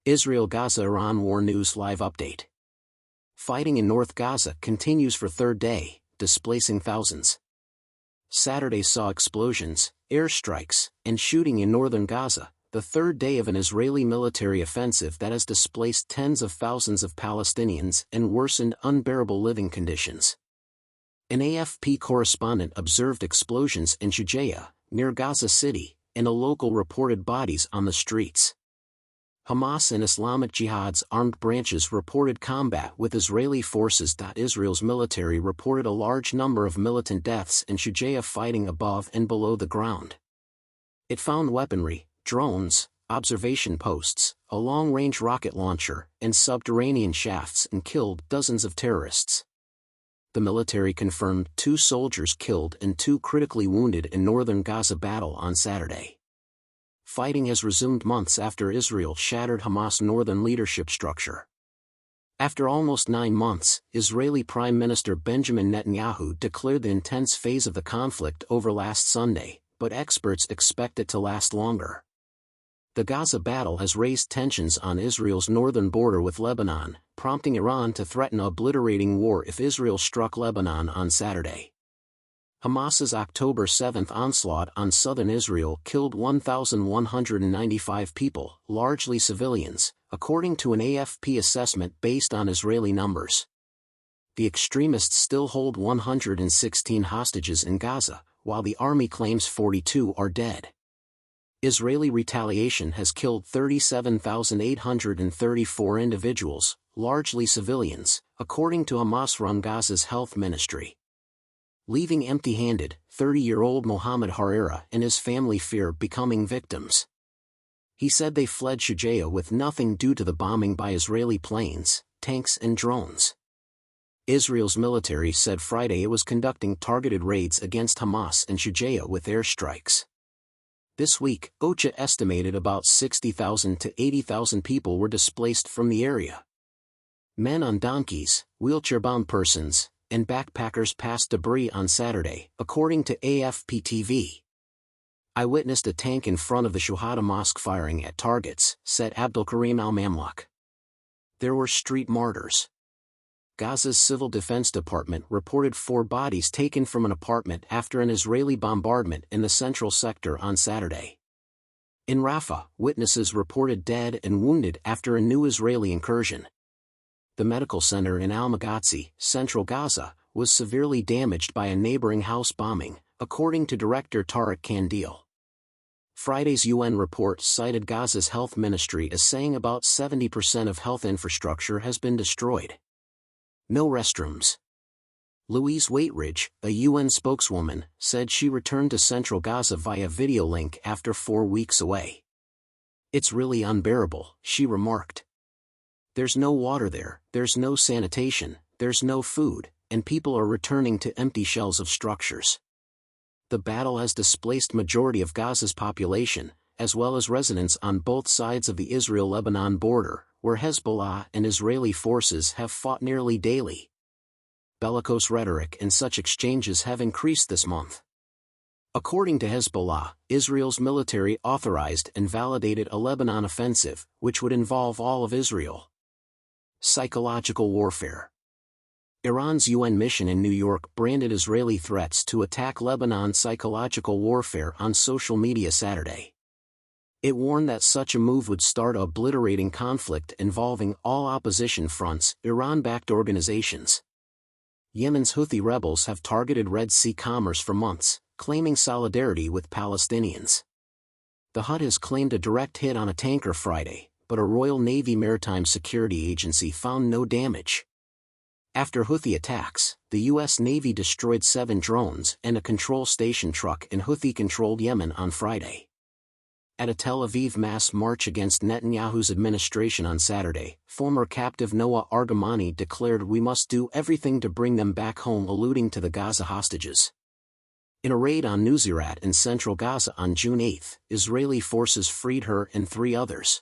Israel-Gaza Iran War News Live Update. Fighting in North Gaza continues for third day, displacing thousands. Saturday saw explosions, airstrikes, and shooting in northern Gaza, the third day of an Israeli military offensive that has displaced tens of thousands of Palestinians and worsened unbearable living conditions. An AFP correspondent observed explosions in Shujaiya, near Gaza City, and a local reported bodies on the streets. Hamas and Islamic Jihad's armed branches reported combat with Israeli forces. Israel's military reported a large number of militant deaths in Shujaiya fighting above and below the ground. It found weaponry, drones, observation posts, a long-range rocket launcher, and subterranean shafts and killed dozens of terrorists. The military confirmed 2 soldiers killed and 2 critically wounded in northern Gaza battle on Saturday. Fighting has resumed months after Israel shattered Hamas' northern leadership structure. After almost 9 months, Israeli Prime Minister Benjamin Netanyahu declared the intense phase of the conflict over last Sunday, but experts expect it to last longer. The Gaza battle has raised tensions on Israel's northern border with Lebanon, prompting Iran to threaten obliterating war if Israel struck Lebanon on Saturday. Hamas's October 7 onslaught on southern Israel killed 1,195 people, largely civilians, according to an AFP assessment based on Israeli numbers. The extremists still hold 116 hostages in Gaza, while the army claims 42 are dead. Israeli retaliation has killed 37,834 individuals, largely civilians, according to Hamas-run Gaza's health ministry. Leaving empty-handed, 30-year-old Mohammed Harira and his family fear becoming victims. He said they fled Shujaiya with nothing due to the bombing by Israeli planes, tanks and drones. Israel's military said Friday it was conducting targeted raids against Hamas and Shujaiya with airstrikes. This week, OCHA estimated about 60,000 to 80,000 people were displaced from the area. Men on donkeys, wheelchair-bound persons, and backpackers passed debris on Saturday, according to AFP TV. "I witnessed a tank in front of the Shuhada Mosque firing at targets," said Abdulkarim al-Mamluk. There were street martyrs. Gaza's Civil Defense Department reported 4 bodies taken from an apartment after an Israeli bombardment in the central sector on Saturday. In Rafah, witnesses reported dead and wounded after a new Israeli incursion. The medical center in Al-Maghazi, central Gaza, was severely damaged by a neighboring house bombing, according to Director Tariq Kandil. Friday's UN report cited Gaza's health ministry as saying about 70% of health infrastructure has been destroyed. No restrooms. Louise Waitridge, a UN spokeswoman, said she returned to central Gaza via video link after 4 weeks away. "It's really unbearable," she remarked. "There's no water there, there's no sanitation, there's no food, and people are returning to empty shells of structures." The battle has displaced majority of Gaza's population, as well as residents on both sides of the Israel-Lebanon border, where Hezbollah and Israeli forces have fought nearly daily. Bellicose rhetoric and such exchanges have increased this month. According to Hezbollah, Israel's military authorized and validated a Lebanon offensive, which would involve all of Israel. Psychological warfare. Iran's UN mission in New York branded Israeli threats to attack Lebanon psychological warfare on social media Saturday. It warned that such a move would start obliterating conflict involving all opposition fronts, Iran-backed organizations. Yemen's Houthi rebels have targeted Red Sea commerce for months, claiming solidarity with Palestinians. The Hut has claimed a direct hit on a tanker Friday, but a Royal Navy Maritime Security Agency found no damage. After Houthi attacks, the U.S. Navy destroyed 7 drones and a control station truck in Houthi-controlled Yemen on Friday. At a Tel Aviv mass march against Netanyahu's administration on Saturday, former captive Noah Argamani declared we must do everything to bring them back home, alluding to the Gaza hostages. In a raid on Nuseirat in central Gaza on June 8, Israeli forces freed her and 3 others.